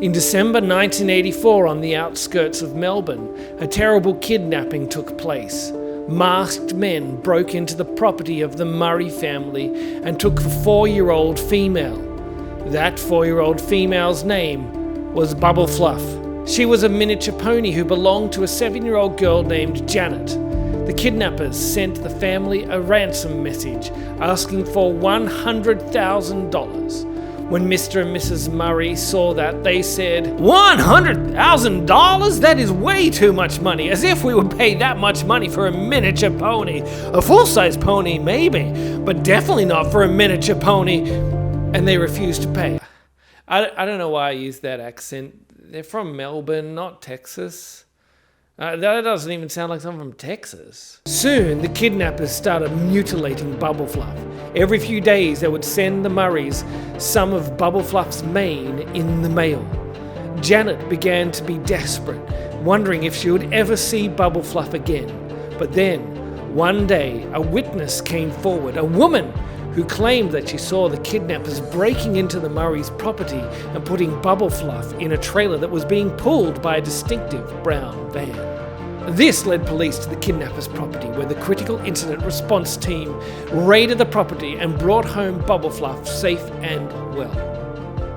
In December 1984, on the outskirts of Melbourne, a terrible kidnapping took place. Masked men broke into the property of the Murray family and took a 4-year-old female. That 4-year-old female's name was Bubble Fluff. She was a miniature pony who belonged to a 7-year-old girl named Janet. The kidnappers sent the family a ransom message asking for $100,000. When Mr. and Mrs. Murray saw that, they said, $100,000? That is way too much money, as if we would pay that much money for a miniature pony. A full-size pony, maybe, but definitely not for a miniature pony. And they refused to pay. I don't know why I use that accent. They're from Melbourne, not Texas. That doesn't even sound like someone from Texas. Soon, the kidnappers started mutilating Bubble Fluff. Every few days, they would send the Murrays some of Bubble Fluff's mane in the mail. Janet began to be desperate, wondering if she would ever see Bubble Fluff again. But then, one day, a witness came forward, a woman who claimed that she saw the kidnappers breaking into the Murrays' property and putting Bubble Fluff in a trailer that was being pulled by a distinctive brown van. This led police to the kidnappers' property, where the critical incident response team raided the property and brought home Bubble Fluff safe and well.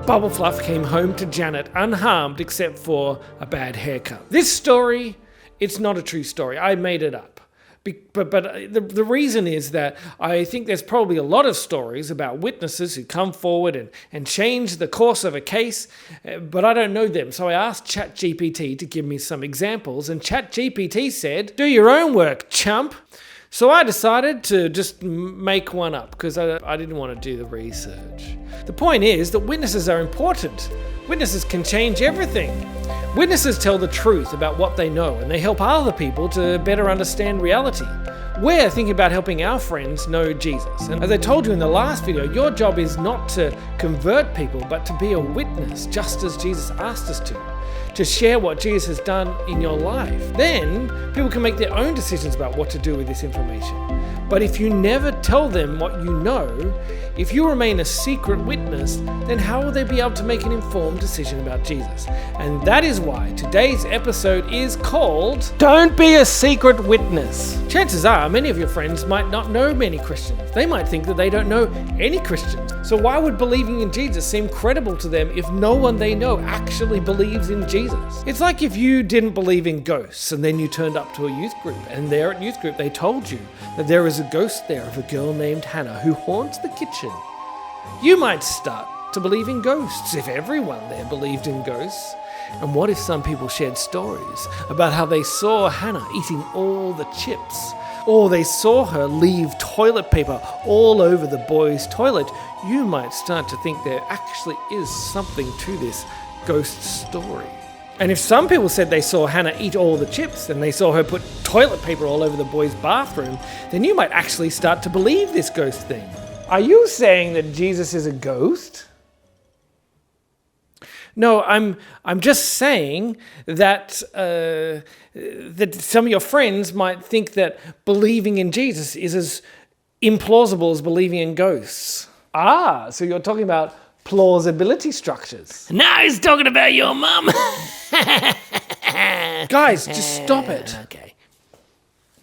Bubble Fluff came home to Janet unharmed except for a bad haircut. This story, it's not a true story. I made it up. But the reason is that I think there's probably a lot of stories about witnesses who come forward and change the course of a case, but I don't know them. So I asked ChatGPT to give me some examples, and ChatGPT said, "Do your own work, chump." So I decided to just make one up because I didn't want to do the research. The point is that witnesses are important. Witnesses can change everything. Witnesses tell the truth about what they know, and they help other people to better understand reality. We're thinking about helping our friends know Jesus. And as I told you in the last video, your job is not to convert people, but to be a witness, just as Jesus asked us to share what Jesus has done in your life. Then people can make their own decisions about what to do with this information. But if you never tell them what you know, if you remain a secret witness, then how will they be able to make an informed decision about Jesus? And that is why today's episode is called Don't Be a Secret Witness. Chances are many of your friends might not know many Christians. They might think that they don't know any Christians. So why would believing in Jesus seem credible to them if no one they know actually believes in Jesus? It's like if you didn't believe in ghosts and then you turned up to a youth group, and there at youth group they told you that there is a ghost there of a girl named Hannah who haunts the kitchen. You might start to believe in ghosts if everyone there believed in ghosts. And what if some people shared stories about how they saw Hannah eating all the chips, or they saw her leave toilet paper all over the boys' toilet? You might start to think there actually is something to this ghost story. And if some people said they saw Hannah eat all the chips and they saw her put toilet paper all over the boys' bathroom, then you might actually start to believe this ghost thing. Are you saying that Jesus is a ghost? No, I'm just saying that that some of your friends might think that believing in Jesus is as implausible as believing in ghosts. Ah, so you're talking about plausibility structures. Now he's talking about your mum. Guys, just stop it. Okay.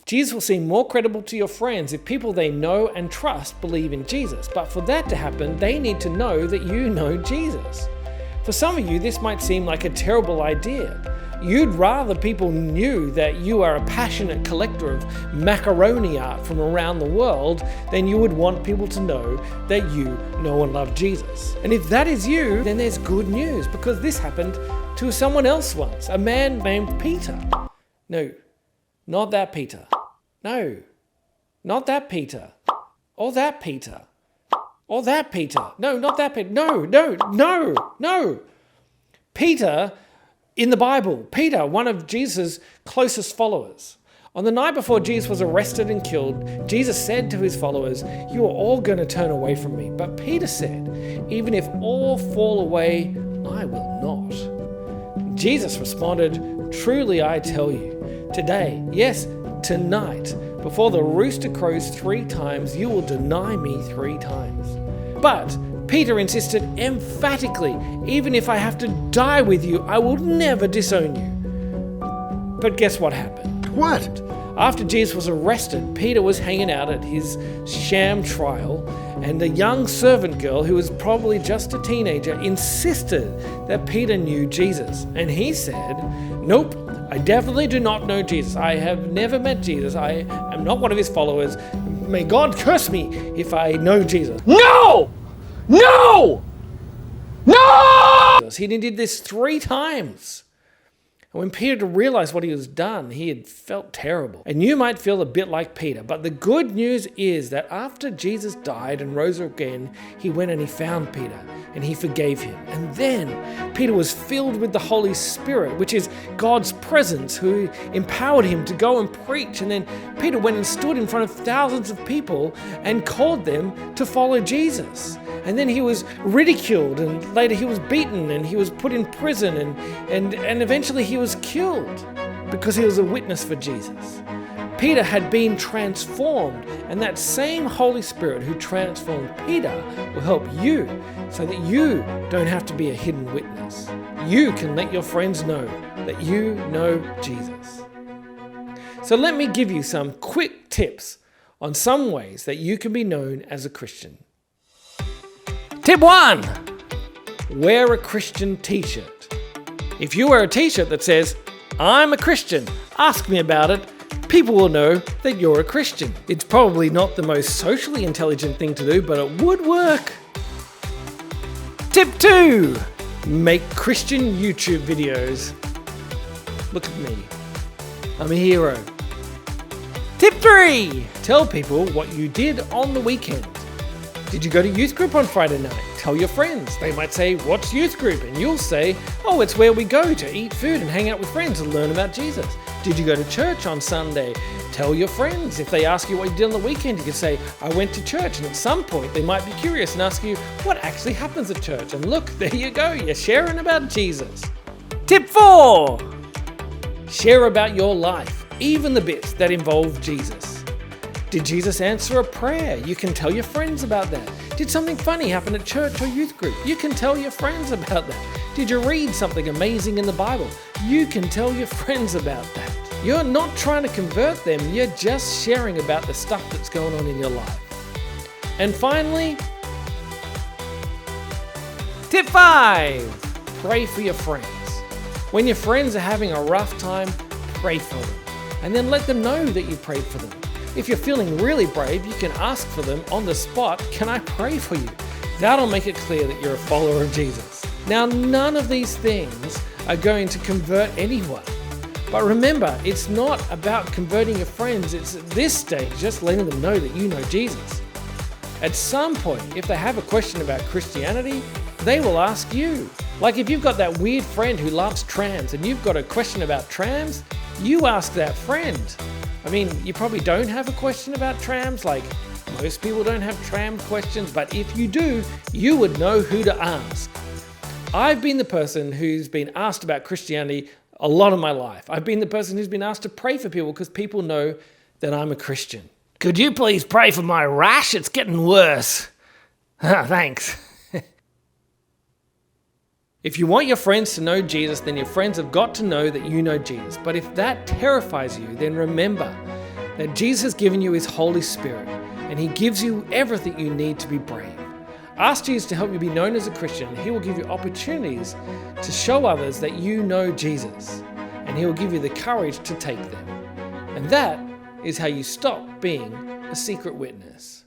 Jesus will seem more credible to your friends if people they know and trust believe in Jesus. But for that to happen, they need to know that you know Jesus. For some of you, this might seem like a terrible idea. You'd rather people knew that you are a passionate collector of macaroni art from around the world than you would want people to know that you know and love Jesus. And if that is you, then there's good news, because this happened to someone else once, a man named Peter. No, not that Peter. No, not that Peter. Or that Peter. Or that Peter. No, not that Peter. No. Peter in the Bible. Peter, one of Jesus' closest followers. On the night before Jesus was arrested and killed, Jesus said to his followers, "You are all going to turn away from me." But Peter said, "Even if all fall away, I will not." Jesus responded, "Truly I tell you, today, yes, tonight, before the rooster crows 3 times, you will deny me 3 times. But Peter insisted emphatically, even if I have to die with you, I will never disown you. But guess what happened? What? After Jesus was arrested, Peter was hanging out at his sham trial, and a young servant girl who was probably just a teenager insisted that Peter knew Jesus. And he said, "Nope, I definitely do not know Jesus. I have never met Jesus. I am not one of his followers. May God curse me if I know Jesus." No! No! No! He did this 3 times. And when Peter realized what he was done, he had felt terrible. And you might feel a bit like Peter, but the good news is that after Jesus died and rose again, he went and he found Peter and he forgave him. And then Peter was filled with the Holy Spirit, which is God's presence, who empowered him to go and preach. And then Peter went and stood in front of thousands of people and called them to follow Jesus. And then he was ridiculed, and later he was beaten, and he was put in prison, and eventually he was killed because he was a witness for Jesus. Peter had been transformed, and that same Holy Spirit who transformed Peter will help you so that you don't have to be a hidden witness. You can let your friends know that you know Jesus. So let me give you some quick tips on some ways that you can be known as a Christian. Tip 1, wear a Christian t-shirt. If you wear a t-shirt that says, "I'm a Christian, ask me about it," people will know that you're a Christian. It's probably not the most socially intelligent thing to do, but it would work. Tip 2, make Christian YouTube videos. Look at me, I'm a hero. Tip 3, tell people what you did on the weekend. Did you go to youth group on Friday night? Tell your friends. They might say, "What's youth group?" And you'll say, "Oh, it's where we go to eat food and hang out with friends and learn about Jesus." Did you go to church on Sunday? Tell your friends. If they ask you what you did on the weekend, you can say, "I went to church." And at some point, they might be curious and ask you, "What actually happens at church?" And look, there you go. You're sharing about Jesus. Tip 4, share about your life, even the bits that involve Jesus. Did Jesus answer a prayer? You can tell your friends about that. Did something funny happen at church or youth group? You can tell your friends about that. Did you read something amazing in the Bible? You can tell your friends about that. You're not trying to convert them, you're just sharing about the stuff that's going on in your life. And finally, tip 5, pray for your friends. When your friends are having a rough time, pray for them. And then let them know that you prayed for them. If you're feeling really brave, you can ask for them on the spot, "Can I pray for you?" That'll make it clear that you're a follower of Jesus. Now, none of these things are going to convert anyone. But remember, it's not about converting your friends. It's at this stage just letting them know that you know Jesus. At some point, if they have a question about Christianity, they will ask you. Like if you've got that weird friend who loves trams and you've got a question about trams, you ask that friend. I mean, you probably don't have a question about trams, like most people don't have tram questions, but if you do, you would know who to ask. I've been the person who's been asked about Christianity a lot of my life. I've been the person who's been asked to pray for people because people know that I'm a Christian. "Could you please pray for my rash? It's getting worse." Thanks. If you want your friends to know Jesus, then your friends have got to know that you know Jesus. But if that terrifies you, then remember that Jesus has given you his Holy Spirit, and he gives you everything you need to be brave. Ask Jesus to help you be known as a Christian, and he will give you opportunities to show others that you know Jesus, and he will give you the courage to take them. And that is how you stop being a secret witness.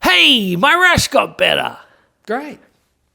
Hey, my rash got better. Great.